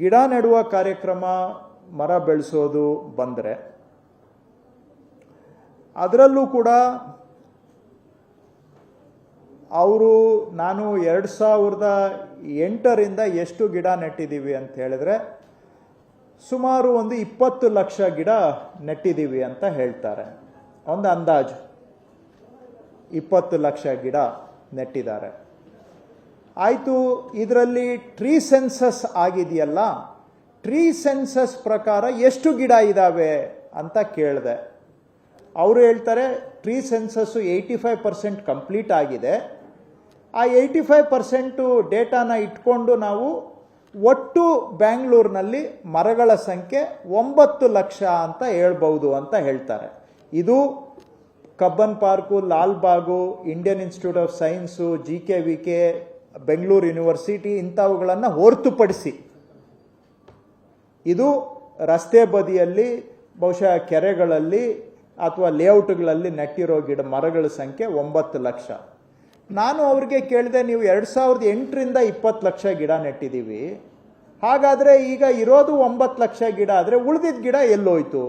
ಗಿಡ ನೆಡುವ ಕಾರ್ಯಕ್ರಮ, ಮರ ಬೆಳೆಸೋದು ಬಂದರೆ ಅದರಲ್ಲೂ ಕೂಡ ಅವರು ನಾನು 2008ರಿಂದ ಎಷ್ಟು ಗಿಡ ನೆಟ್ಟಿದ್ದೀವಿ ಅಂತ ಹೇಳಿದ್ರೆ ಸುಮಾರು ಒಂದು 20 ಲಕ್ಷ ಗಿಡ ನೆಟ್ಟಿದ್ದೀವಿ ಅಂತ ಹೇಳ್ತಾರೆ. ಒಂದು ಅಂದಾಜು 20 ಲಕ್ಷ ಗಿಡ ನೆಟ್ಟಿದ್ದಾರೆ. ಆಯಿತು, ಇದರಲ್ಲಿ ಟ್ರೀ ಸೆನ್ಸಸ್ ಆಗಿದೆಯಲ್ಲ, ಟ್ರೀ ಸೆನ್ಸಸ್ ಪ್ರಕಾರ ಎಷ್ಟು ಗಿಡ ಇದ್ದಾವೆ ಅಂತ ಕೇಳಿದೆ. ಅವರು ಹೇಳ್ತಾರೆ ಟ್ರೀ ಸೆನ್ಸಸ್ಸು 85% ಕಂಪ್ಲೀಟ್ ಆಗಿದೆ. ಆ 85% ಡೇಟಾನ ಇಟ್ಕೊಂಡು ನಾವು ಒಟ್ಟು ಬ್ಯಾಂಗ್ಳೂರಿನಲ್ಲಿ ಮರಗಳ ಸಂಖ್ಯೆ 9 ಲಕ್ಷ ಅಂತ ಹೇಳ್ಬೋದು ಅಂತ ಹೇಳ್ತಾರೆ. ಇದು Cubbon park, Lalbagh, Indian Institute of Science, GKVK, Bengaluru university ಇಂಥವುಗಳನ್ನು ಹೊರತುಪಡಿಸಿ ಇದು ರಸ್ತೆ ಬದಿಯಲ್ಲಿ, ಬಹುಶಃ ಕೆರೆಗಳಲ್ಲಿ ಅಥವಾ ಲೇಔಟ್ಗಳಲ್ಲಿ ನೆಟ್ಟಿರೋ ಮರಗಳ ಸಂಖ್ಯೆ 9 ಲಕ್ಷ. ನಾನು ಅವ್ರಿಗೆ ಕೇಳಿದೆ, ನೀವು 2008ರಿಂದ 20 ಲಕ್ಷ ಗಿಡ ನೆಟ್ಟಿದ್ದೀವಿ, ಹಾಗಾದರೆ ಈಗ ಇರೋದು 9 ಲಕ್ಷ ಗಿಡ ಆದರೆ ಉಳಿದಿದ್ದ ಗಿಡ ಎಲ್ಲೋಯ್ತು?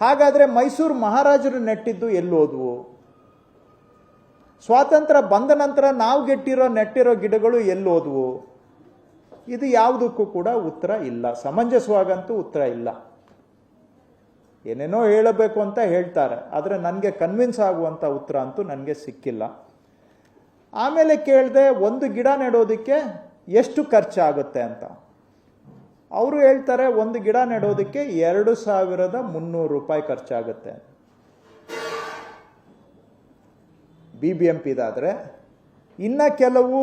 ಹಾಗಾದರೆ ಮೈಸೂರು ಮಹಾರಾಜರು ನೆಟ್ಟಿದ್ದು ಎಲ್ಲೋದ್ವು? ಸ್ವಾತಂತ್ರ್ಯ ಬಂದ ನಂತರ ನಾವು ನೆಟ್ಟಿರೋ ಗಿಡಗಳು ಎಲ್ಲೋದ್ವು? ಇದು ಯಾವುದಕ್ಕೂ ಕೂಡ ಉತ್ತರ ಇಲ್ಲ, ಸಮಂಜಸವಾಗಂತೂ ಉತ್ತರ ಇಲ್ಲ. ಏನೇನೋ ಹೇಳಬೇಕು ಅಂತ ಹೇಳ್ತಾರೆ, ಆದರೆ ನನಗೆ ಕನ್ವಿನ್ಸ್ ಆಗುವಂಥ ಉತ್ತರ ಅಂತೂ ನನಗೆ ಸಿಕ್ಕಿಲ್ಲ. ಆಮೇಲೆ ಕೇಳಿದೆ, ಒಂದು ಗಿಡ ನೆಡೋದಕ್ಕೆ ಎಷ್ಟು ಖರ್ಚಾಗುತ್ತೆ ಅಂತ. ಅವರು ಹೇಳ್ತಾರೆ ಒಂದು ಗಿಡ ನೆಡೋದಕ್ಕೆ 2300 ರೂಪಾಯಿ ಖರ್ಚಾಗುತ್ತೆ. BBMPದಾದರೆ ಇನ್ನು ಕೆಲವು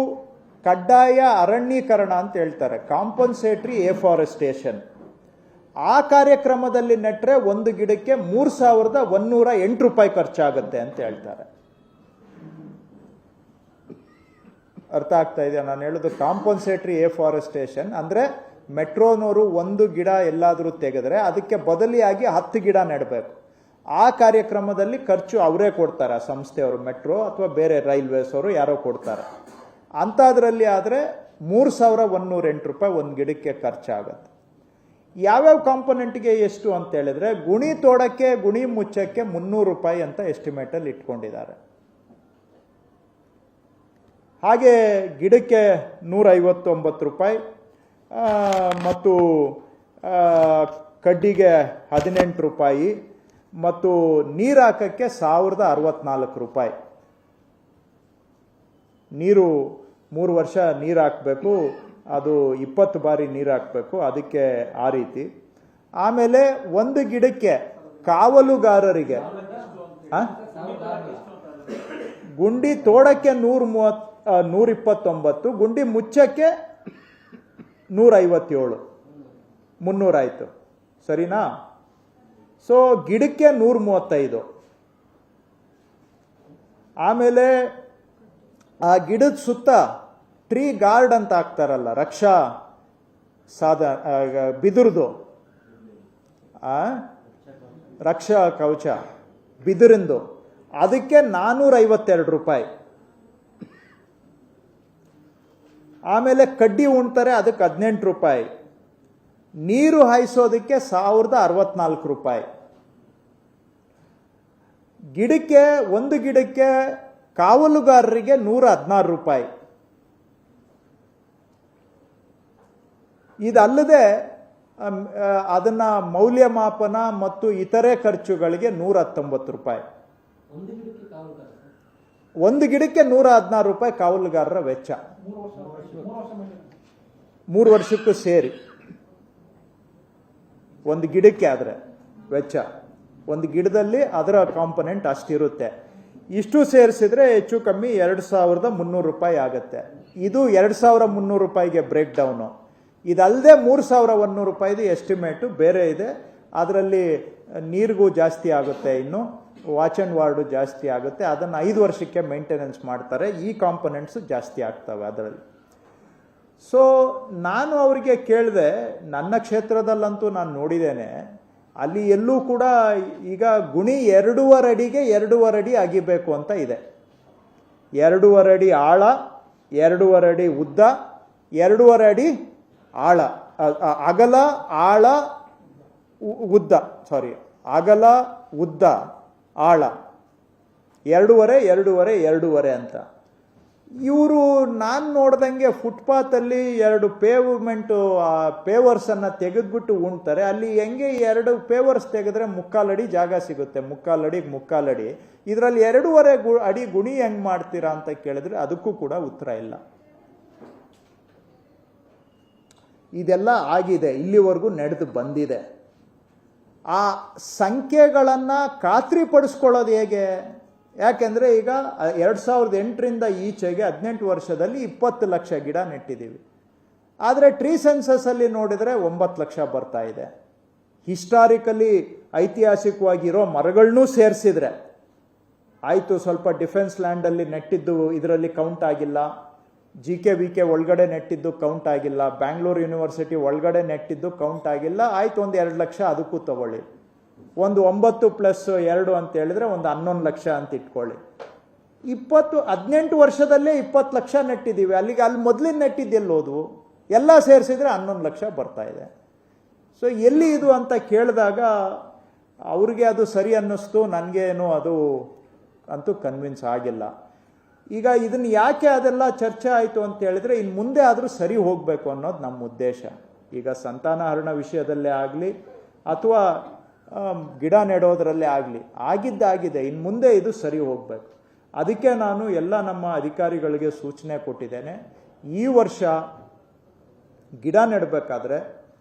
ಕಡ್ಡಾಯ ಅರಣ್ಯೀಕರಣ ಅಂತ ಹೇಳ್ತಾರೆ, ಕಾಂಪನ್ಸೇಟ್ರಿ ಎಫಾರೆಸ್ಟೇಷನ್. ಆ ಕಾರ್ಯಕ್ರಮದಲ್ಲಿ ನೆಟ್ಟರೆ ಒಂದು ಗಿಡಕ್ಕೆ 3108 ರೂಪಾಯಿ ಖರ್ಚಾಗುತ್ತೆ ಅಂತ ಹೇಳ್ತಾರೆ. ಅರ್ಥ ಆಗ್ತಾ ಇದೆಯಾ ನಾನು ಹೇಳೋದು? ಕಾಂಪನ್ಸೇಟ್ರಿ ಎಫಾರೆಸ್ಟೇಷನ್ ಅಂದರೆ ಮೆಟ್ರೋನವರು ಒಂದು ಗಿಡ ಎಲ್ಲಾದರೂ ತೆಗೆದ್ರೆ ಅದಕ್ಕೆ ಬದಲಿಯಾಗಿ 10 ಗಿಡ ನೆಡಬೇಕು. ಆ ಕಾರ್ಯಕ್ರಮದಲ್ಲಿ ಖರ್ಚು ಅವರೇ ಕೊಡ್ತಾರೆ, ಆ ಸಂಸ್ಥೆಯವರು, ಮೆಟ್ರೋ ಅಥವಾ ಬೇರೆ ರೈಲ್ವೇಸ್ ಅವರು ಯಾರೋ ಕೊಡ್ತಾರೆ. ಅಂಥದ್ರಲ್ಲಿ ಆದರೆ 3108 ರೂಪಾಯಿ ಒಂದು ಗಿಡಕ್ಕೆ ಖರ್ಚಾಗುತ್ತೆ. ಯಾವ್ಯಾವ ಕಾಂಪೊನೆಂಟ್ಗೆ ಎಷ್ಟು ಅಂತ ಹೇಳಿದ್ರೆ, ಗುಣಿ ತೋಡಕ್ಕೆ, ಗುಣಿ ಮುಚ್ಚಕ್ಕೆ 300 ರೂಪಾಯಿ ಅಂತ ಎಸ್ಟಿಮೇಟಲ್ಲಿ ಇಟ್ಕೊಂಡಿದ್ದಾರೆ. ಹಾಗೆ ಗಿಡಕ್ಕೆ 159 ರೂಪಾಯಿ ಮತ್ತು ಕಡ್ಡಿಗೆ 18 ರೂಪಾಯಿ ಮತ್ತು ನೀರು ಹಾಕಕ್ಕೆ 1064 ರೂಪಾಯಿ. ನೀರು 3 ವರ್ಷ ನೀರು ಹಾಕಬೇಕು, ಅದು 20 ಬಾರಿ ನೀರು ಹಾಕಬೇಕು, ಅದಕ್ಕೆ ಆ ರೀತಿ. ಆಮೇಲೆ ಒಂದು ಗಿಡಕ್ಕೆ ಕಾವಲುಗಾರರಿಗೆ ಗುಂಡಿ ತೋಡಕ್ಕೆ 129, ಗುಂಡಿ ಮುಚ್ಚಕ್ಕೆ 157, 300 ಆಯಿತು, ಸರಿನಾ? ಸೊ ಗಿಡಕ್ಕೆ 135. ಆಮೇಲೆ ಆ ಗಿಡದ ಸುತ್ತ ಟ್ರೀ ಗಾರ್ಡ್ ಅಂತ ಹಾಕ್ತಾರಲ್ಲ, ರಕ್ಷಾ ಬಿದಿರ್ದು, ರಕ್ಷಾ ಕವಚ ಬಿದಿರಿಂದು, ಅದಕ್ಕೆ 452 ರೂಪಾಯಿ. ಆಮೇಲೆ ಕಡ್ಡಿ ಉಣ್ತಾರೆ, ಅದಕ್ಕೆ 18 ರೂಪಾಯಿ. ನೀರು ಹಾಯಿಸೋದಕ್ಕೆ 1064 ರೂಪಾಯಿ. ಗಿಡಕ್ಕೆ, ಒಂದು ಗಿಡಕ್ಕೆ ಕಾವಲುಗಾರರಿಗೆ 116 ರೂಪಾಯಿ. ಇದಲ್ಲದೆ ಅದನ್ನ ಮೌಲ್ಯಮಾಪನ ಮತ್ತು ಇತರೆ ಖರ್ಚುಗಳಿಗೆ 119 ರೂಪಾಯಿ. ಒಂದು ಗಿಡಕ್ಕೆ 116 ರೂಪಾಯಿ ಕಾವಲುಗಾರರ ವೆಚ್ಚ, 3 ವರ್ಷಕ್ಕೂ ಸೇರಿ. ಒಂದು ಗಿಡಕ್ಕೆ ಆದರೆ ವೆಚ್ಚ, ಒಂದು ಗಿಡದಲ್ಲಿ ಅದರ ಕಾಂಪೊನೆಂಟ್ ಅಷ್ಟಿರುತ್ತೆ. ಇಷ್ಟು ಸೇರಿಸಿದ್ರೆ ಹೆಚ್ಚು ಕಮ್ಮಿ 2300 ರೂಪಾಯಿ ಆಗುತ್ತೆ. ಇದು 2300 ರೂಪಾಯಿಗೆ ಬ್ರೇಕ್ ಡೌನು. ಇದಲ್ಲದೆ 3100 ರೂಪಾಯಿದು ಎಸ್ಟಿಮೇಟು ಬೇರೆ ಇದೆ. ಅದರಲ್ಲಿ ನೀರಿಗೂ ಜಾಸ್ತಿ ಆಗುತ್ತೆ, ಇನ್ನು ವಾಚ್ ಆ್ಯಂಡ್ ವಾರ್ಡು ಜಾಸ್ತಿ ಆಗುತ್ತೆ. ಅದನ್ನು 5 ವರ್ಷಕ್ಕೆ ಮೇಂಟೆನೆನ್ಸ್ ಮಾಡ್ತಾರೆ. ಈ ಕಾಂಪೊನೆಂಟ್ಸು ಜಾಸ್ತಿ ಆಗ್ತವೆ ಅದರಲ್ಲಿ. ಸೊ ನಾನು ಅವರಿಗೆ ಕೇಳಿದೆ, ನನ್ನ ಕ್ಷೇತ್ರದಲ್ಲಂತೂ ನಾನು ನೋಡಿದ್ದೇನೆ, ಅಲ್ಲಿ ಎಲ್ಲೂ ಕೂಡ ಈಗ ಗುಣಿ 2.5 ಅಡಿಗೆ 2.5 ಅಡಿ ಅಗಿಬೇಕು ಅಂತ ಇದೆ. 2.5 ಅಡಿ ಆಳ 2.5 ಅಡಿ ಉದ್ದ, 2.5 ಅಡಿ ಆಳ, ಅಗಲ ಆಳ ಉದ್ದ, ಸಾರಿ ಅಗಲ ಉದ್ದ ಆಳ 2.5 2.5 2.5 ಅಂತ. ಇವರು ನಾನು ನೋಡ್ದಂಗೆ ಫುಟ್ಪಾತಲ್ಲಿ 2 ಪೇವರ್ಸನ್ನು ತೆಗೆದ್ಬಿಟ್ಟು ಉಣ್ತಾರೆ. ಅಲ್ಲಿ ಹೆಂಗೆ 2 ಪೇವರ್ಸ್ ತೆಗೆದ್ರೆ 3/4 ಅಡಿ ಜಾಗ ಸಿಗುತ್ತೆ, 3/4 ಅಡಿಗೆ 3/4 ಅಡಿ. ಇದರಲ್ಲಿ 2.5 ಅಡಿ ಗುಣಿ ಹೆಂಗೆ ಮಾಡ್ತೀರಾ ಅಂತ ಕೇಳಿದ್ರೆ ಅದಕ್ಕೂ ಕೂಡ ಉತ್ತರ ಇಲ್ಲ. ಇದೆಲ್ಲ ಆಗಿದೆ, ಇಲ್ಲಿವರೆಗೂ ನಡೆದು ಬಂದಿದೆ. ಆ ಸಂಖ್ಯೆಗಳನ್ನು ಖಾತ್ರಿಪಡಿಸ್ಕೊಳ್ಳೋದು ಹೇಗೆ? ಯಾಕೆಂದರೆ ಈಗ 2008ರಿಂದ ಈಚೆಗೆ 18 ವರ್ಷದಲ್ಲಿ 20 ಲಕ್ಷ ಗಿಡ ನೆಟ್ಟಿದ್ದೀವಿ. ಆದರೆ ಟ್ರೀ ಸೆನ್ಸಸ್ಸಲ್ಲಿ ನೋಡಿದರೆ 9 ಲಕ್ಷ ಬರ್ತಾ ಇದೆ. ಹಿಸ್ಟಾರಿಕಲಿ ಐತಿಹಾಸಿಕವಾಗಿರೋ ಮರಗಳನ್ನೂ ಸೇರಿಸಿದ್ರೆ ಆಯಿತು. ಸ್ವಲ್ಪ ಡಿಫೆನ್ಸ್ ಲ್ಯಾಂಡಲ್ಲಿ ನೆಟ್ಟಿದ್ದು ಇದರಲ್ಲಿ ಕೌಂಟ್ ಆಗಿಲ್ಲ, GKVK ಒಳಗಡೆ ನೆಟ್ಟಿದ್ದು ಕೌಂಟ್ ಆಗಿಲ್ಲ, ಬ್ಯಾಂಗ್ಳೂರು ಯೂನಿವರ್ಸಿಟಿ ಒಳಗಡೆ ನೆಟ್ಟಿದ್ದು ಕೌಂಟ್ ಆಗಿಲ್ಲ, ಆಯಿತು ಒಂದು 2 ಲಕ್ಷ ಅದಕ್ಕೂ ತಗೊಳ್ಳಿ. ಒಂದು 9 + 2 ಅಂತ ಹೇಳಿದ್ರೆ ಒಂದು 11 ಲಕ್ಷ ಅಂತ ಇಟ್ಕೊಳ್ಳಿ. 18 ವರ್ಷದಲ್ಲೇ 20 ಲಕ್ಷ ನೆಟ್ಟಿದ್ದೀವಿ. ಅಲ್ಲಿ ಮೊದಲಿನ ನೆಟ್ಟಿದ್ದೆಲ್ಲೋದು ಎಲ್ಲ ಸೇರಿಸಿದ್ರೆ 11 ಲಕ್ಷ ಬರ್ತಾ ಇದೆ. ಸೊ ಎಲ್ಲಿ ಇದು ಅಂತ ಕೇಳಿದಾಗ ಅವ್ರಿಗೆ ಅದು ಸರಿ ಅನ್ನಿಸ್ತು, ನನಗೇನು ಅದು ಅಂತೂ ಕನ್ವಿನ್ಸ್ ಆಗಿಲ್ಲ. ಈಗ ಇದನ್ನು ಯಾಕೆ ಅದೆಲ್ಲ ಚರ್ಚೆ ಆಯಿತು ಅಂತ ಹೇಳಿದ್ರೆ ಇನ್ನು ಮುಂದೆ ಆದರೂ ಸರಿ ಹೋಗಬೇಕು ಅನ್ನೋದು ನಮ್ಮ ಉದ್ದೇಶ. ಈಗ ಸಂತಾನಹರಣ ವಿಷಯದಲ್ಲೇ ಆಗಲಿ ಅಥವಾ ಗಿಡ ನೆಡೋದರಲ್ಲೇ ಆಗಲಿ ಆಗಿದ್ದಾಗಿದೆ, ಇನ್ನು ಮುಂದೆ ಇದು ಸರಿ ಹೋಗಬೇಕು. ಅದಕ್ಕೆ ನಾನು ಎಲ್ಲ ನಮ್ಮ ಅಧಿಕಾರಿಗಳಿಗೆ ಸೂಚನೆ ಕೊಟ್ಟಿದ್ದೇನೆ. ಈ ವರ್ಷ ಗಿಡ ನೆಡಬೇಕಾದ್ರೆ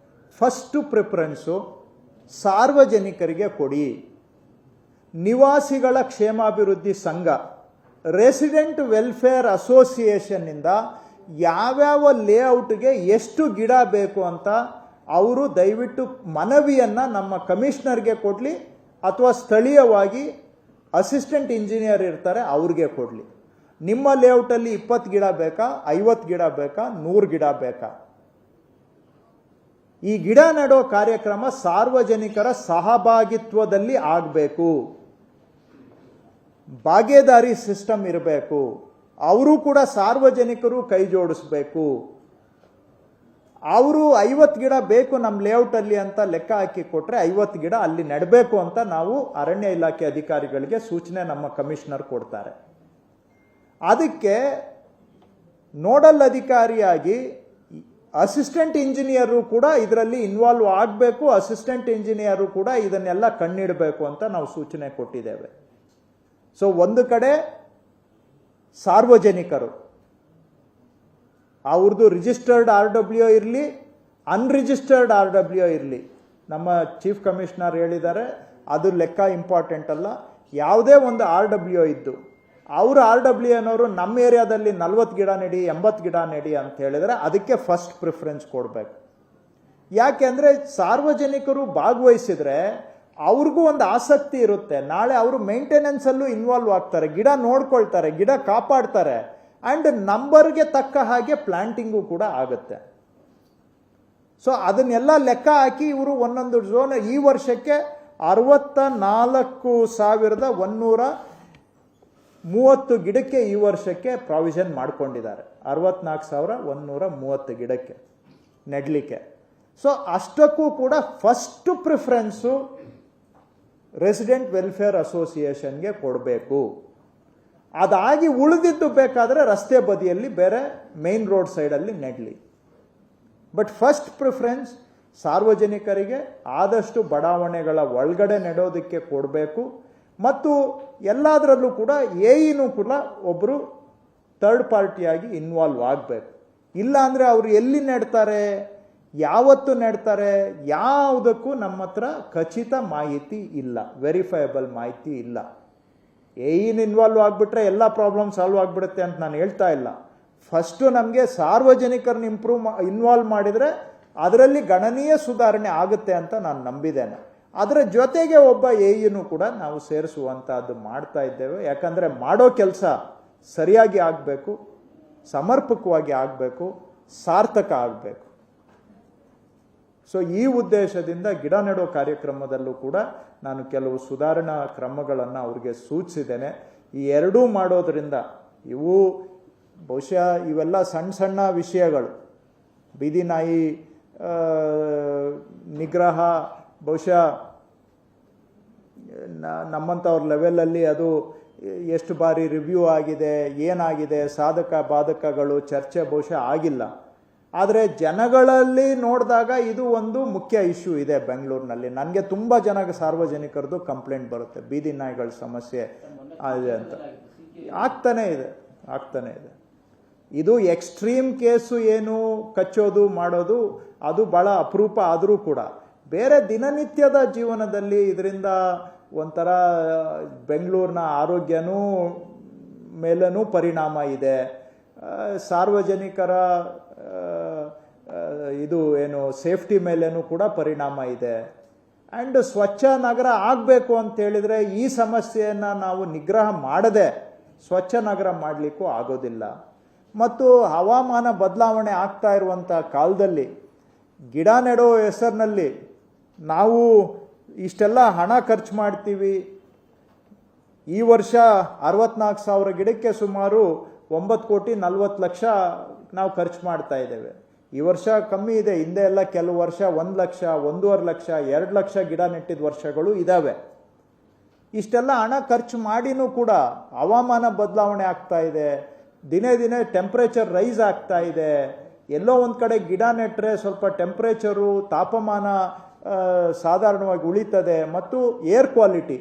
ಫಸ್ಟು ಪ್ರಿಫರೆನ್ಸು ಸಾರ್ವಜನಿಕರಿಗೆ ಕೊಡಿ. ನಿವಾಸಿಗಳ ಕ್ಷೇಮಾಭಿವೃದ್ಧಿ ಸಂಘ, ರೆಸಿಡೆಂಟ್ ವೆಲ್ಫೇರ್ ಅಸೋಸಿಯೇಷನ್ನಿಂದ ಯಾವ್ಯಾವ ಲೇಔಟ್ಗೆ ಎಷ್ಟು ಗಿಡ ಬೇಕು ಅಂತ ಅವರು ದಯವಿಟ್ಟು ಮನವಿಯನ್ನು ನಮ್ಮ ಕಮಿಷನರ್ಗೆ ಕೊಡಲಿ ಅಥವಾ ಸ್ಥಳೀಯವಾಗಿ ಅಸಿಸ್ಟೆಂಟ್ ಇಂಜಿನಿಯರ್ ಇರ್ತಾರೆ ಅವ್ರಿಗೆ ಕೊಡಲಿ. ನಿಮ್ಮ ಲೇಔಟಲ್ಲಿ 20 ಗಿಡ ಬೇಕಾ, 50 ಗಿಡ ಬೇಕಾ, 100 ಗಿಡ ಬೇಕಾ? ಈ ಗಿಡ ನೆಡೋ ಕಾರ್ಯಕ್ರಮ ಸಾರ್ವಜನಿಕರ ಸಹಭಾಗಿತ್ವದಲ್ಲಿ ಆಗಬೇಕು. ಭಾಗೇದಾರಿ ಸಿಸ್ಟಮ್ ಇರಬೇಕು. ಅವರು ಕೂಡ ಸಾರ್ವಜನಿಕರು ಕೈ ಜೋಡಿಸ್ಬೇಕು. ಅವರು 50 ಗಿಡ ಬೇಕು ನಮ್ಮ ಲೇಔಟಲ್ಲಿ ಅಂತ ಲೆಕ್ಕ ಹಾಕಿ ಕೊಟ್ಟರೆ 50 ಗಿಡ ಅಲ್ಲಿ ನೆಡಬೇಕು ಅಂತ ನಾವು ಅರಣ್ಯ ಇಲಾಖೆ ಅಧಿಕಾರಿಗಳಿಗೆ ಸೂಚನೆ ನಮ್ಮ ಕಮಿಷನರ್ ಕೊಡ್ತಾರೆ. ಅದಕ್ಕೆ ನೋಡಲ್ ಅಧಿಕಾರಿಯಾಗಿ ಅಸಿಸ್ಟೆಂಟ್ ಇಂಜಿನಿಯರು ಕೂಡ ಇದರಲ್ಲಿ ಇನ್ವಾಲ್ವ್ ಆಗಬೇಕು. ಅಸಿಸ್ಟೆಂಟ್ ಇಂಜಿನಿಯರು ಕೂಡ ಇದನ್ನೆಲ್ಲ ಕಣ್ಣಿಡಬೇಕು ಅಂತ ನಾವು ಸೂಚನೆ ಕೊಟ್ಟಿದ್ದೇವೆ. ಸೊ ಒಂದು ಕಡೆ ಸಾರ್ವಜನಿಕರು, ಅವ್ರದ್ದು ರಿಜಿಸ್ಟರ್ಡ್ RWO ಇರಲಿ, ಅನ್ರಿಜಿಸ್ಟರ್ಡ್ RWO ಇರಲಿ, ನಮ್ಮ ಚೀಫ್ ಕಮಿಷನರ್ ಹೇಳಿದ್ದಾರೆ ಅದು ಲೆಕ್ಕ ಇಂಪಾರ್ಟೆಂಟ್ ಅಲ್ಲ. ಯಾವುದೇ ಒಂದು RWO ಇದ್ದು ಅವರು RWO ಅನ್ನೋರು ನಮ್ಮ ಏರಿಯಾದಲ್ಲಿ 40 ಗಿಡ ನೆಡಿ, 80 ಗಿಡ ನೆಡಿ ಅಂತ ಹೇಳಿದರೆ ಅದಕ್ಕೆ ಫಸ್ಟ್ ಪ್ರಿಫರೆನ್ಸ್ ಕೊಡಬೇಕು. ಯಾಕೆಂದರೆ ಸಾರ್ವಜನಿಕರು ಭಾಗವಹಿಸಿದ್ರೆ ಅವ್ರಿಗೂ ಒಂದು ಆಸಕ್ತಿ ಇರುತ್ತೆ. ನಾಳೆ ಅವರು ಮೇಂಟೆನೆನ್ಸಲ್ಲೂ ಇನ್ವಾಲ್ವ್ ಆಗ್ತಾರೆ, ಗಿಡ ನೋಡ್ಕೊಳ್ತಾರೆ, ಗಿಡ ಕಾಪಾಡ್ತಾರೆ, ಆ್ಯಂಡ್ ನಂಬರ್ಗೆ ತಕ್ಕ ಹಾಗೆ ಪ್ಲಾಂಟಿಂಗು ಕೂಡ ಆಗುತ್ತೆ. ಸೊ ಅದನ್ನೆಲ್ಲ ಲೆಕ್ಕ ಹಾಕಿ ಇವರು ಒಂದೊಂದು ಝೋನ್ ಈ ವರ್ಷಕ್ಕೆ 64,130 ಗಿಡಕ್ಕೆ ಈ ವರ್ಷಕ್ಕೆ ಪ್ರಾವಿಷನ್ ಮಾಡ್ಕೊಂಡಿದ್ದಾರೆ. 64,130 ಗಿಡಕ್ಕೆ ನೆಡಲಿಕ್ಕೆ. ಸೊ ಅಷ್ಟಕ್ಕೂ ಕೂಡ ಫಸ್ಟ್ ಪ್ರಿಫರೆನ್ಸು ರೆಸಿಡೆಂಟ್ ವೆಲ್ಫೇರ್ ಅಸೋಸಿಯೇಷನ್ಗೆ ಕೊಡಬೇಕು. ಅದಾಗಿ ಉಳಿದಿದ್ದು ಬೇಕಾದರೆ ರಸ್ತೆ ಬದಿಯಲ್ಲಿ ಬೇರೆ ಮೇನ್ ರೋಡ್ ಸೈಡಲ್ಲಿ ನೆಡಲಿ. ಬಟ್ ಫಸ್ಟ್ ಪ್ರಿಫರೆನ್ಸ್ ಸಾರ್ವಜನಿಕರಿಗೆ ಆದಷ್ಟು ಬಡಾವಣೆಗಳ ಒಳಗಡೆ ನೆಡೋದಕ್ಕೆ ಕೊಡಬೇಕು. ಮತ್ತು ಎಲ್ಲದರಲ್ಲೂ ಕೂಡ ಎಇನೂ ಕೂಡ ಒಬ್ಬರು ಥರ್ಡ್ ಪಾರ್ಟಿಯಾಗಿ ಇನ್ವಾಲ್ವ್ ಆಗಬೇಕು. ಇಲ್ಲ ಅಂದರೆ ಅವರು ಎಲ್ಲಿ ನೆಡ್ತಾರೆ, ಯಾವತ್ತು ನೆಡ್ತಾರೆ, ಯಾವುದಕ್ಕೂ ನಮ್ಮ ಹತ್ರ ಖಚಿತ ಮಾಹಿತಿ ಇಲ್ಲ, ವೆರಿಫೈಯಬಲ್ ಮಾಹಿತಿ ಇಲ್ಲ. ಎಇನ್ ಇನ್ವಾಲ್ವ್ ಆಗಿಬಿಟ್ರೆ ಎಲ್ಲ ಪ್ರಾಬ್ಲಮ್ ಸಾಲ್ವ್ ಆಗಿಬಿಡುತ್ತೆ ಅಂತ ನಾನು ಹೇಳ್ತಾ ಇಲ್ಲ. ಫಸ್ಟು ನಮಗೆ ಸಾರ್ವಜನಿಕರನ್ನ ಇನ್ವಾಲ್ವ್ ಮಾಡಿದರೆ ಅದರಲ್ಲಿ ಗಣನೀಯ ಸುಧಾರಣೆ ಆಗುತ್ತೆ ಅಂತ ನಾನು ನಂಬಿದ್ದೇನೆ. ಅದರ ಜೊತೆಗೆ ಒಬ್ಬ ಎಇನೂ ಕೂಡ ನಾವು ಸೇರಿಸುವಂಥದ್ದು ಮಾಡ್ತಾ ಇದ್ದೇವೆ. ಯಾಕಂದರೆ ಮಾಡೋ ಕೆಲಸ ಸರಿಯಾಗಿ ಆಗಬೇಕು, ಸಮರ್ಪಕವಾಗಿ ಆಗಬೇಕು, ಸಾರ್ಥಕ ಆಗಬೇಕು. ಸೊ ಈ ಉದ್ದೇಶದಿಂದ ಗಿಡ ನೆಡೋ ಕಾರ್ಯಕ್ರಮದಲ್ಲೂ ಕೂಡ ನಾನು ಕೆಲವು ಸುಧಾರಣಾ ಕ್ರಮಗಳನ್ನು ಅವ್ರಿಗೆ ಸೂಚಿಸಿದ್ದೇನೆ. ಈ ಎರಡೂ ಮಾಡೋದರಿಂದ ಇವು ಬಹುಶಃ ಇವೆಲ್ಲ ಸಣ್ಣ ಸಣ್ಣ ವಿಷಯಗಳು. ಬೀದಿ ನಾಯಿ ನಿಗ್ರಹ ಬಹುಶಃ ನಮ್ಮಂಥವ್ರ ಲೆವೆಲಲ್ಲಿ ಅದು ಎಷ್ಟು ಬಾರಿ ರಿವ್ಯೂ ಆಗಿದೆ, ಏನಾಗಿದೆ, ಸಾಧಕ ಬಾಧಕಗಳು ಚರ್ಚೆ ಬಹುಶಃ ಆಗಿಲ್ಲ. ಆದರೆ ಜನಗಳಲ್ಲಿ ನೋಡಿದಾಗ ಇದು ಒಂದು ಮುಖ್ಯ ಇಶ್ಯೂ ಇದೆ ಬೆಂಗಳೂರಿನಲ್ಲಿ. ನನಗೆ ತುಂಬ ಜನ ಸಾರ್ವಜನಿಕರದ್ದು ಕಂಪ್ಲೇಂಟ್ ಬರುತ್ತೆ, ಬೀದಿ ನಾಯಿಗಳ ಸಮಸ್ಯೆ ಇದೆ ಅಂತ. ಆಗ್ತಾನೆ ಇದೆ. ಇದು ಎಕ್ಸ್ಟ್ರೀಮ್ ಕೇಸು, ಏನು ಕಚ್ಚೋದು ಮಾಡೋದು ಅದು ಭಾಳ ಅಪರೂಪ. ಆದರೂ ಕೂಡ ಬೇರೆ ದಿನನಿತ್ಯದ ಜೀವನದಲ್ಲಿ ಇದರಿಂದ ಒಂಥರ ಬೆಂಗಳೂರಿನ ಆರೋಗ್ಯನೂ ಮೇಲೂ ಪರಿಣಾಮ ಇದೆ, ಸಾರ್ವಜನಿಕರ ಇದು ಏನು ಸೇಫ್ಟಿ ಮೇಲೇನೂ ಕೂಡ ಪರಿಣಾಮ ಇದೆ. ಆ್ಯಂಡ್ ಸ್ವಚ್ಛ ನಗರ ಆಗಬೇಕು ಅಂತ ಹೇಳಿದರೆ ಈ ಸಮಸ್ಯೆಯನ್ನು ನಾವು ನಿಗ್ರಹ ಮಾಡದೆ ಸ್ವಚ್ಛ ನಗರ ಮಾಡಲಿಕ್ಕೂ ಆಗೋದಿಲ್ಲ. ಮತ್ತು ಹವಾಮಾನ ಬದಲಾವಣೆ ಆಗ್ತಾ ಇರುವಂಥ ಕಾಲದಲ್ಲಿ ಗಿಡ ನೆಡೋ ಹೆಸರಿನಲ್ಲಿ ನಾವು ಇಷ್ಟೆಲ್ಲ ಹಣ ಖರ್ಚು ಮಾಡ್ತೀವಿ. ಈ ವರ್ಷ 64,000 ಗಿಡಕ್ಕೆ ಸುಮಾರು 9,40,00,000 ನಾವು ಖರ್ಚು ಮಾಡ್ತಾ ಇದ್ದೇವೆ. ಈ ವರ್ಷ ಕಮ್ಮಿ ಇದೆ, ಹಿಂದೆ ಎಲ್ಲ ಕೆಲವು ವರ್ಷ 1 ಲಕ್ಷ, 1.5 ಲಕ್ಷ, 2 ಲಕ್ಷ ಗಿಡ ನೆಟ್ಟಿದ ವರ್ಷಗಳು ಇದ್ದಾವೆ. ಇಷ್ಟೆಲ್ಲ ಹಣ ಖರ್ಚು ಮಾಡಿನೂ ಕೂಡ ಹವಾಮಾನ ಬದಲಾವಣೆ ಆಗ್ತಾ ಇದೆ, ದಿನೇ ದಿನೇ ಟೆಂಪ್ರೇಚರ್ ರೈಸ್ ಆಗ್ತಾ ಇದೆ. ಎಲ್ಲೋ ಒಂದು ಕಡೆ ಗಿಡ ನೆಟ್ಟರೆ ಸ್ವಲ್ಪ ಟೆಂಪ್ರೇಚರು, ತಾಪಮಾನ ಸಾಧಾರಣವಾಗಿ ಉಳಿತದೆ ಮತ್ತು air quality,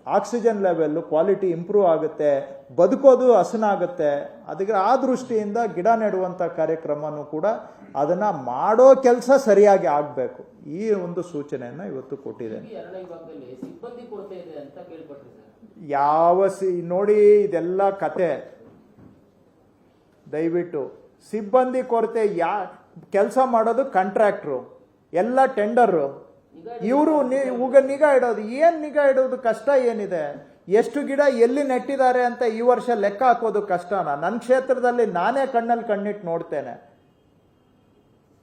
oxygen level quality improve ಆಗುತ್ತೆ, ಬದುಕೋದು ಹಸನಾಗುತ್ತೆ. ಅದಕ್ಕೆ ಆ ದೃಷ್ಟಿಯಿಂದ ಗಿಡ ನೆಡುವಂಥ ಕಾರ್ಯಕ್ರಮನೂ ಕೂಡ ಅದನ್ನು ಮಾಡೋ ಕೆಲಸ ಸರಿಯಾಗಿ ಆಗಬೇಕು. ಈ ಒಂದು ಸೂಚನೆಯನ್ನು ಇವತ್ತು ಕೊಟ್ಟಿದ್ದೇನೆ. ನೋಡಿ, ಇದೆಲ್ಲ ಕತೆ. ದಯವಿಟ್ಟು ಸಿಬ್ಬಂದಿ ಕೊರತೆ, ಕೆಲಸ ಮಾಡೋದು ಕಾಂಟ್ರಾಕ್ಟ್ರು, ಎಲ್ಲ ಟೆಂಡರು. ಇವರು ನಿಗಾ ಇಡೋದು, ಏನು ನಿಗಾ ಇಡೋದು ಕಷ್ಟ ಏನಿದೆ? ಎಷ್ಟು ಗಿಡ ಎಲ್ಲಿ ನೆಟ್ಟಿದ್ದಾರೆ ಅಂತ ಈ ವರ್ಷ ಲೆಕ್ಕ ಹಾಕೋದು ಕಷ್ಟನ? ನನ್ನ ಕ್ಷೇತ್ರದಲ್ಲಿ ನಾನೇ ಕಣ್ಣಲ್ಲಿ ಕಣ್ಣಿಟ್ಟು ನೋಡ್ತೇನೆ.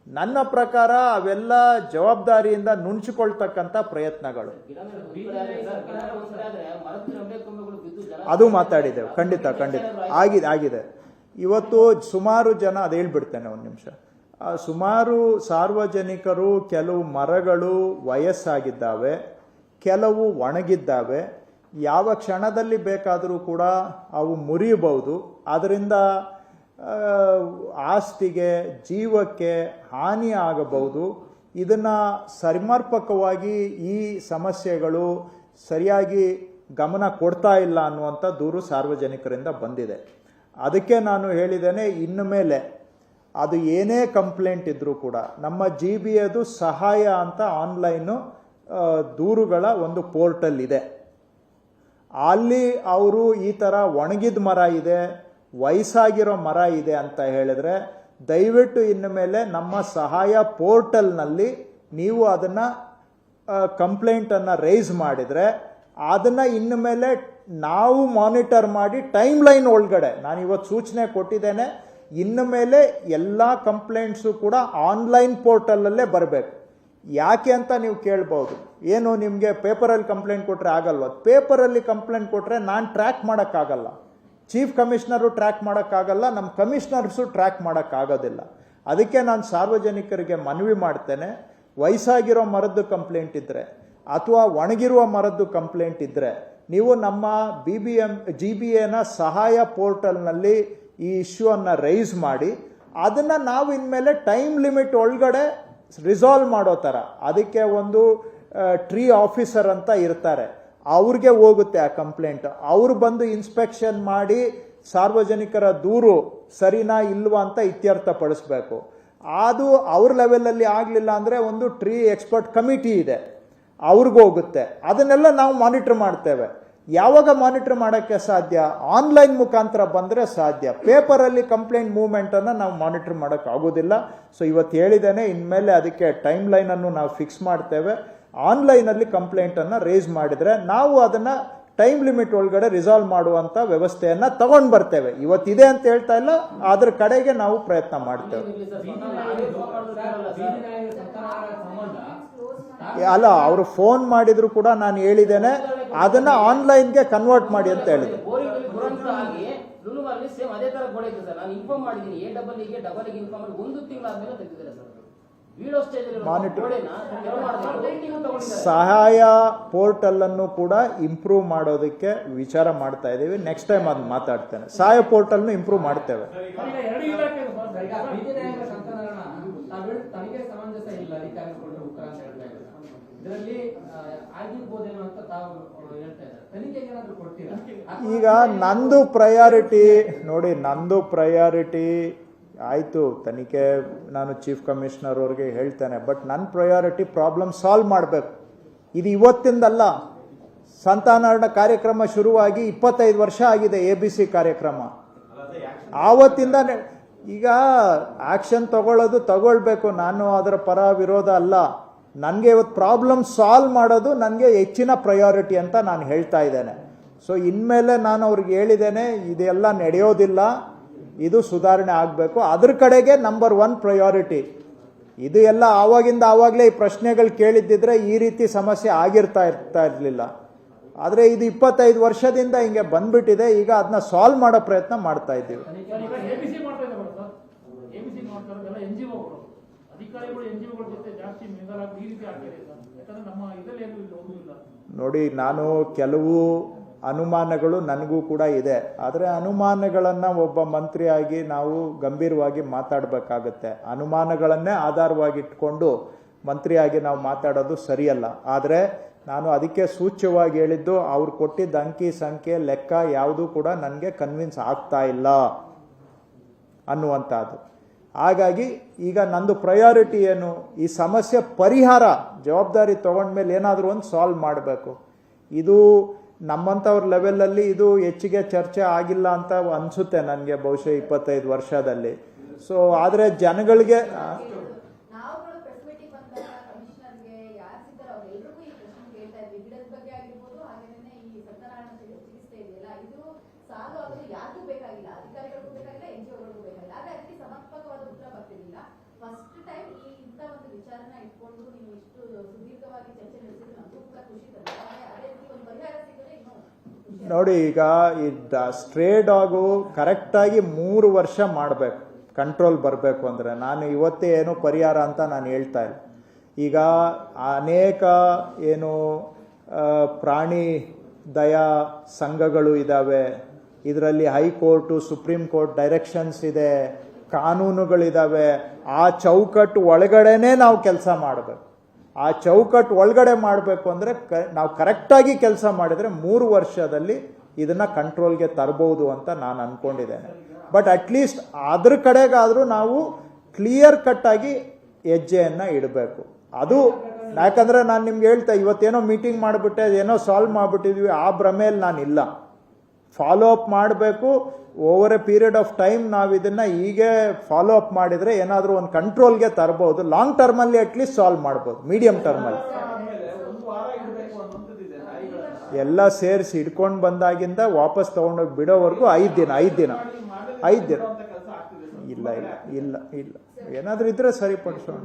ನನ್ನ ಪ್ರಕಾರ ಅವೆಲ್ಲ ಜವಾಬ್ದಾರಿಯಿಂದ ನುಣುಚಿಕೊಳ್ತಕ್ಕಂಥ ಪ್ರಯತ್ನಗಳು. ಅದು ಮಾತಾಡಿದ್ದೇವೆ, ಖಂಡಿತ ಆಗಿದೆ. ಇವತ್ತು ಸುಮಾರು ಜನ, ಅದು ಹೇಳ್ಬಿಡ್ತೇನೆ ಒಂದು ನಿಮಿಷ. ಸುಮಾರು ಸಾರ್ವಜನಿಕರು, ಕೆಲವು ಮರಗಳು ವಯಸ್ಸಾಗಿದ್ದಾವೆ, ಕೆಲವು ಒಣಗಿದ್ದಾವೆ, ಯಾವ ಕ್ಷಣದಲ್ಲಿ ಬೇಕಾದರೂ ಕೂಡ ಅವು ಮುರಿಯಬಹುದು. ಅದರಿಂದ ಆಸ್ತಿಗೆ, ಜೀವಕ್ಕೆ ಹಾನಿ ಆಗಬಹುದು. ಇದನ್ನು ಸಮರ್ಪಕವಾಗಿ ಈ ಸಮಸ್ಯೆಗಳು ಸರಿಯಾಗಿ ಗಮನ ಕೊಡ್ತಾ ಇಲ್ಲ ಅನ್ನುವಂಥ ದೂರು ಸಾರ್ವಜನಿಕರಿಂದ ಬಂದಿದೆ. ಅದಕ್ಕೆ ನಾನು ಹೇಳಿದ್ದೇನೆ, ಇನ್ನು ಮೇಲೆ ಅದು ಏನೇ ಕಂಪ್ಲೇಂಟ್ ಇದ್ರೂ ಕೂಡ ನಮ್ಮ GBAದು ಸಹಾಯ ಅಂತ ಆನ್ಲೈನು ದೂರುಗಳ ಒಂದು ಪೋರ್ಟಲ್ ಇದೆ. ಅಲ್ಲಿ ಅವರು ಈ ಥರ ಒಣಗಿದ ಮರ ಇದೆ, ವಯಸ್ಸಾಗಿರೋ ಮರ ಇದೆ ಅಂತ ಹೇಳಿದ್ರೆ ದಯವಿಟ್ಟು ಇನ್ನು ಮೇಲೆ ನಮ್ಮ ಸಹಾಯ ಪೋರ್ಟಲ್ನಲ್ಲಿ ನೀವು ಅದನ್ನು ಕಂಪ್ಲೇಂಟನ್ನು ರೈಸ್ ಮಾಡಿದರೆ ಅದನ್ನು ಇನ್ನು ಮೇಲೆ ನಾವು ಮಾನಿಟರ್ ಮಾಡಿ ಟೈಮ್ ಲೈನ್ ಒಳಗಡೆ, ನಾನು ಇವತ್ತು ಸೂಚನೆ ಕೊಟ್ಟಿದ್ದೇನೆ, ಇನ್ನು ಮೇಲೆ ಎಲ್ಲ ಕಂಪ್ಲೇಂಟ್ಸು ಕೂಡ ಆನ್ಲೈನ್ ಪೋರ್ಟಲಲ್ಲೇ ಬರಬೇಕು. ಯಾಕೆ ಅಂತ ನೀವು ಕೇಳ್ಬೋದು. ಏನು ನಿಮಗೆ ಪೇಪರಲ್ಲಿ ಕಂಪ್ಲೇಂಟ್ ಕೊಟ್ಟರೆ ಆಗಲ್ವ? ಪೇಪರಲ್ಲಿ ಕಂಪ್ಲೇಂಟ್ ಕೊಟ್ಟರೆ ನಾನು ಟ್ರ್ಯಾಕ್ ಮಾಡೋಕ್ಕಾಗಲ್ಲ, ಚೀಫ್ ಕಮಿಷನರು ಟ್ರ್ಯಾಕ್ ಮಾಡೋಕ್ಕಾಗಲ್ಲ, ನಮ್ಮ ಕಮಿಷನರ್ಸು ಟ್ರ್ಯಾಕ್ ಮಾಡೋಕ್ಕಾಗೋದಿಲ್ಲ. ಅದಕ್ಕೆ ನಾನು ಸಾರ್ವಜನಿಕರಿಗೆ ಮನವಿ ಮಾಡ್ತೇನೆ, ವಯಸ್ಸಾಗಿರೋ ಮರದ್ದು ಕಂಪ್ಲೇಂಟ್ ಇದ್ದರೆ ಅಥವಾ ಒಣಗಿರುವ ಮರದ್ದು ಕಂಪ್ಲೇಂಟ್ ಇದ್ದರೆ ನೀವು ನಮ್ಮ GBAನ ಸಹಾಯ ಪೋರ್ಟಲ್ನಲ್ಲಿ ಈ ಇಶ್ಯೂವನ್ನು ರೈಸ್ ಮಾಡಿ ಅದನ್ನು ನಾವು ಇನ್ಮೇಲೆ ಟೈಮ್ ಲಿಮಿಟ್ ಒಳಗಡೆ ರಿಸಾಲ್ವ್ ಮಾಡೋ ಥರ, ಅದಕ್ಕೆ ಒಂದು ಟ್ರೀ ಆಫೀಸರ್ ಅಂತ ಇರ್ತಾರೆ, ಅವ್ರಿಗೆ ಹೋಗುತ್ತೆ ಆ ಕಂಪ್ಲೇಂಟ್. ಅವರು ಬಂದು ಇನ್ಸ್ಪೆಕ್ಷನ್ ಮಾಡಿ ಸಾರ್ವಜನಿಕರ ದೂರು ಸರಿನಾ ಇಲ್ವಾ ಅಂತ ಇತ್ಯರ್ಥಪಡಿಸ್ಬೇಕು. ಅದು ಅವ್ರ ಲೆವೆಲಲ್ಲಿ ಆಗಲಿಲ್ಲ ಅಂದರೆ ಒಂದು ಟ್ರೀ ಎಕ್ಸ್ಪರ್ಟ್ ಕಮಿಟಿ ಇದೆ, ಅವ್ರಿಗೂ ಹೋಗುತ್ತೆ. ಅದನ್ನೆಲ್ಲ ನಾವು ಮಾನಿಟರ್ ಮಾಡ್ತೇವೆ. ಯಾವಾಗ ಮಾನಿಟರ್ ಮಾಡೋಕ್ಕೆ ಸಾಧ್ಯ? ಆನ್ಲೈನ್ ಮುಖಾಂತರ ಬಂದರೆ ಸಾಧ್ಯ. ಪೇಪರಲ್ಲಿ ಕಂಪ್ಲೇಂಟ್ ಮೂವ್ಮೆಂಟನ್ನು ನಾವು ಮಾನಿಟರ್ ಮಾಡೋಕ್ಕಾಗೋದಿಲ್ಲ. ಸೊ ಇವತ್ತು ಹೇಳಿದ್ದೇನೆ, ಇನ್ಮೇಲೆ ಅದಕ್ಕೆ ಟೈಮ್ ಲೈನನ್ನು ನಾವು ಫಿಕ್ಸ್ ಮಾಡ್ತೇವೆ. ಆನ್ಲೈನಲ್ಲಿ ಕಂಪ್ಲೇಂಟನ್ನು ರೇಸ್ ಮಾಡಿದರೆ ನಾವು ಅದನ್ನು ಟೈಮ್ ಲಿಮಿಟ್ ಒಳಗಡೆ ರಿಸಾಲ್ವ್ ಮಾಡುವಂಥ ವ್ಯವಸ್ಥೆಯನ್ನು ತಗೊಂಡು ಬರ್ತೇವೆ. ಇವತ್ತಿದೆ ಅಂತ ಹೇಳ್ತಾ ಇಲ್ಲ, ಅದ್ರ ಕಡೆಗೆ ನಾವು ಪ್ರಯತ್ನ ಮಾಡ್ತೇವೆ. ಅಲ್ಲ, ಅವರು ಫೋನ್ ಮಾಡಿದ್ರು ಕೂಡ ನಾನು ಹೇಳಿದ್ದೇನೆ, ಅದನ್ನ ಆನ್ಲೈನ್ಗೆ ಕನ್ವರ್ಟ್ ಮಾಡಿ ಅಂತ ಹೇಳಿದೆ. ಅಲ್ಲಿ ಸೇಮ್ ಅದೇ ತರ ಗೋಡೆ ಇದೆ ಸರ್. ನಾನು ಇನ್ಫಾರ್ಮ್ ಮಾಡಿದ್ದೀನಿ, AEE ಡಬಲ್ ಇನ್ಫಾರ್ಮ್ ಮಾಡಿ 1 ತಿಂಗಳಾದ್ಮೇಲೆ ತೆಗೆದಿದ್ದಾರೆ ಸರ್. ವಿಡಿಯೋ ಸ್ಟೇಜ್ ಸಹಾಯ ಪೋರ್ಟಲ್ ಅನ್ನು ಕೂಡ ಇಂಪ್ರೂವ್ ಮಾಡೋದಕ್ಕೆ ವಿಚಾರ ಮಾಡ್ತಾ ಇದ್ದೀವಿ. ನೆಕ್ಸ್ಟ್ ಟೈಮ್ ಅದು ಮಾತಾಡ್ತೇನೆ. ಸಹಾಯ ಪೋರ್ಟಲ್ ಇಂಪ್ರೂವ್ ಮಾಡ್ತೇವೆ. ತನಿಖೆ ಸಮಂಜಸ ಇಲ್ಲ ಅಧಿಕಾರಿಗಳು ಉತ್ತರ ಅಂತ ಹೇಳ್ತಾ ಇದ್ದಾರೆ. ಇದರಲ್ಲಿ ಆಗಿರ್ಬೋದೇನೋ ಅಂತ ತಾವು ಹೇಳ್ತಾ ಇದ್ದಾರೆ. ತನಿಖೆಗೆ ಏನಾದ್ರು ಕೊಡ್ತೀರಾ? ಈಗ ನಂದು ಪ್ರಯಾರಿಟಿ ನೋಡಿ, ನಂದು ಪ್ರಯಾರಿಟಿ ಆಯಿತು, ತನಿಖೆ ನಾನು ಚೀಫ್ ಕಮಿಷನರ್ ಅವ್ರಿಗೆ ಹೇಳ್ತೇನೆ. ಬಟ್ ನನ್ನ ಪ್ರಯಾರಿಟಿ ಪ್ರಾಬ್ಲಮ್ ಸಾಲ್ವ್ ಮಾಡಬೇಕು. ಇದು ಇವತ್ತಿಂದಲ್ಲ. ಸಂತಾನಹರಣ ಕಾರ್ಯಕ್ರಮ ಶುರುವಾಗಿ 25 ವರ್ಷ ಆಗಿದೆ. ABC ಕಾರ್ಯಕ್ರಮ ಆವತ್ತಿಂದ. ಈಗ ಆಕ್ಷನ್ ತಗೊಳ್ಬೇಕು. ನಾನು ಅದರ ಪರ ವಿರೋಧ ಅಲ್ಲ. ನನಗೆ ಇವತ್ತು ಪ್ರಾಬ್ಲಮ್ ಸಾಲ್ವ್ ಮಾಡೋದು ನನಗೆ ಹೆಚ್ಚಿನ ಪ್ರಯಾರಿಟಿ ಅಂತ ನಾನು ಹೇಳ್ತಾ ಇದ್ದೇನೆ. ಸೊ ಇನ್ಮೇಲೆ ನಾನು ಅವ್ರಿಗೆ ಹೇಳಿದ್ದೇನೆ, ಇದೆಲ್ಲ ನಡೆಯೋದಿಲ್ಲ, ಇದು ಸುಧಾರಣೆ ಆಗಬೇಕು. ಅದ್ರ ಕಡೆಗೆ ನಂಬರ್ 1 ಪ್ರಯಾರಿಟಿ. ಇದು ಎಲ್ಲ ಆವಾಗಲೇ ಈ ಪ್ರಶ್ನೆಗಳು ಕೇಳಿದ್ದಿದ್ರೆ ಈ ರೀತಿ ಸಮಸ್ಯೆ ಇರ್ತಾ ಇರಲಿಲ್ಲ. ಆದರೆ ಇದು 25 ವರ್ಷದಿಂದ ಹಿಂಗೆ ಬಂದ್ಬಿಟ್ಟಿದೆ. ಈಗ ಅದನ್ನ ಸಾಲ್ವ್ ಮಾಡೋ ಪ್ರಯತ್ನ ಮಾಡ್ತಾ ಇದ್ದೀವಿ. ನೋಡಿ, ನಾನು ಕೆಲವು ಅನುಮಾನಗಳು ನನಗೂ ಕೂಡ ಇದೆ. ಆದರೆ ಅನುಮಾನಗಳನ್ನು ಒಬ್ಬ ಮಂತ್ರಿಯಾಗಿ ನಾವು ಗಂಭೀರವಾಗಿ ಮಾತಾಡಬೇಕಾಗತ್ತೆ. ಅನುಮಾನಗಳನ್ನೇ ಆಧಾರವಾಗಿಟ್ಕೊಂಡು ಮಂತ್ರಿಯಾಗಿ ನಾವು ಮಾತಾಡೋದು ಸರಿಯಲ್ಲ. ಆದರೆ ನಾನು ಅದಕ್ಕೆ ಸೂಚ್ಯವಾಗಿ ಹೇಳಿದ್ದು, ಅವ್ರು ಕೊಟ್ಟಿದ್ದ ಅಂಕಿ ಸಂಖ್ಯೆ ಲೆಕ್ಕ ಯಾವುದೂ ಕೂಡ ನನಗೆ ಕನ್ವಿನ್ಸ್ ಆಗ್ತಾ ಇಲ್ಲ ಅನ್ನುವಂಥದ್ದು. ಹಾಗಾಗಿ ಈಗ ನಂದು ಪ್ರಯಾರಿಟಿ ಏನು, ಈ ಸಮಸ್ಯೆ ಪರಿಹಾರ ಜವಾಬ್ದಾರಿ ತಗೊಂಡ್ಮೇಲೆ ಏನಾದರೂ ಒಂದು ಸಾಲ್ವ್ ಮಾಡಬೇಕು. ಇದು ನಮ್ಮಂಥವ್ರ ಲೆವೆಲಲ್ಲಿ ಇದು ಹೆಚ್ಚಿಗೆ ಚರ್ಚೆ ಆಗಿಲ್ಲ ಅಂತ ಅನಿಸುತ್ತೆ ನನಗೆ, ಬಹುಶಃ 25 ವರ್ಷದಲ್ಲಿ. ಸೊ ಆದರೆ ಜನಗಳಿಗೆ ನೋಡಿ, ಈಗ ಈ ಸ್ಟ್ರೇ ಡಾಗು ಕರೆಕ್ಟಾಗಿ 3 ವರ್ಷ ಮಾಡಬೇಕು, ಕಂಟ್ರೋಲ್ ಬರಬೇಕು ಅಂದರೆ. ನಾನು ಇವತ್ತೇ ಏನು ಪರಿಹಾರ ಅಂತ ನಾನು ಹೇಳ್ತಾ ಇಲ್ಲ. ಈಗ ಅನೇಕ ಏನು ಪ್ರಾಣಿ ದಯಾ ಸಂಘಗಳು ಇದ್ದಾವೆ. ಇದರಲ್ಲಿ ಹೈಕೋರ್ಟು, ಸುಪ್ರೀಂ ಕೋರ್ಟ್ ಡೈರೆಕ್ಷನ್ಸ್ ಇದೆ, ಕಾನೂನುಗಳಿದ್ದಾವೆ. ಆ ಚೌಕಟ್ಟು ಒಳಗಡೆನೇ ನಾವು ಕೆಲಸ ಮಾಡಬೇಕು. ಆ ಚೌಕಟ್ಟು ಒಳಗಡೆ ಮಾಡಬೇಕು ಅಂದರೆ ನಾವು ಕರೆಕ್ಟಾಗಿ ಕೆಲಸ ಮಾಡಿದರೆ 3 ವರ್ಷದಲ್ಲಿ ಇದನ್ನು ಕಂಟ್ರೋಲ್ಗೆ ತರಬಹುದು ಅಂತ ನಾನು ಅಂದ್ಕೊಂಡಿದ್ದೇನೆ. ಬಟ್ ಅಟ್ಲೀಸ್ಟ್ ಅದ್ರ ಕಡೆಗಾದರೂ ನಾವು ಕ್ಲಿಯರ್ ಕಟ್ಟಾಗಿ ಹೆಜ್ಜೆಯನ್ನು ಇಡಬೇಕು. ಅದು ಯಾಕಂದರೆ ನಾನು ನಿಮ್ಗೆ ಹೇಳ್ತಾ, ಇವತ್ತೇನೋ ಮೀಟಿಂಗ್ ಮಾಡಿಬಿಟ್ಟೆ, ಏನೋ ಸಾಲ್ವ್ ಮಾಡಿಬಿಟ್ಟಿದ್ವಿ, ಆ ಭ್ರಮೆಯಲ್ಲಿ ನಾನಿಲ್ಲ. ಫಾಲೋ ಅಪ್ ಮಾಡಬೇಕು. Over A period of time ನಾವು ಇದನ್ನು ಹೀಗೆ ಫಾಲೋ ಅಪ್ ಮಾಡಿದರೆ ಏನಾದರೂ ಒಂದು ಕಂಟ್ರೋಲ್ಗೆ ತರಬಹುದು. ಲಾಂಗ್ ಟರ್ಮಲ್ಲಿ ಅಟ್ಲೀಸ್ಟ್ ಸಾಲ್ವ್ ಮಾಡ್ಬೋದು. ಮೀಡಿಯಂ ಟರ್ಮಲ್ಲಿ ಎಲ್ಲ ಸೇರಿಸಿ ಹಿಡ್ಕೊಂಡು ಬಂದಾಗಿಂದ ವಾಪಸ್ ತೊಗೊಂಡೋಗಿ ಬಿಡೋವರೆಗೂ 5 ದಿನ ಇಲ್ಲ ಏನಾದರೂ ಇದ್ರೆ ಸರಿಪಡಿಸೋಣ.